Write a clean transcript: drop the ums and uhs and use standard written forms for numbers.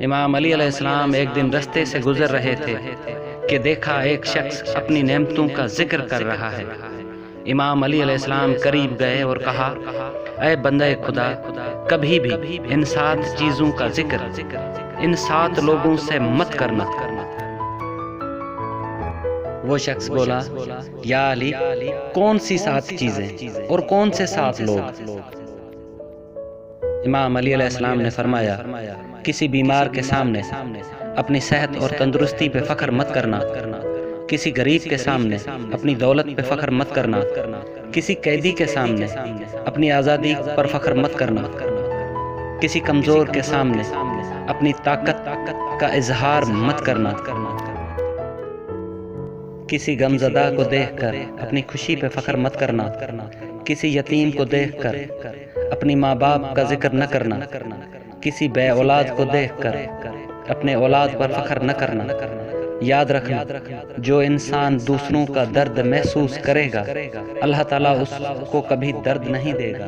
امام علی علیہ السلام ایک دن رستے سے گزر رہے تھے کہ دیکھا ایک شخص اپنی نعمتوں کا ذکر کر رہا ہے۔ امام علی علیہ السلام قریب گئے اور کہا، اے بندہ خدا، کبھی بھی ان 7 چیزوں کا ذکر ان 7 لوگوں سے مت کرنا۔ وہ شخص بولا، یا علی، کون سی 7 چیزیں اور کون سے 7 لوگ؟ امام علی علیہ السلام نے فرمایا، کسی بیمار کے سامنے اپنی صحت اور تندرستی پہ فخر مت کرنا، کسی غریب کے سامنے اپنی دولت پہ فخر مت کرنا، کسی قیدی کے سامنے اپنی آزادی پر فخر مت کرنا، کسی کمزور کے سامنے اپنی طاقت کا اظہار مت کرنا، کسی غمزدہ کو دیکھ کر اپنی خوشی پہ فخر مت کرنا، کسی یتیم کو دیکھ کر اپنی ماں باپ کا ذکر نہ کرنا، کسی بے اولاد کو دیکھ کر اپنے اولاد پر فخر نہ کرنا۔ یاد رکھنا، جو انسان دوسروں کا درد محسوس کرے گا، اللہ تعالیٰ اس کو کبھی درد نہیں دے گا۔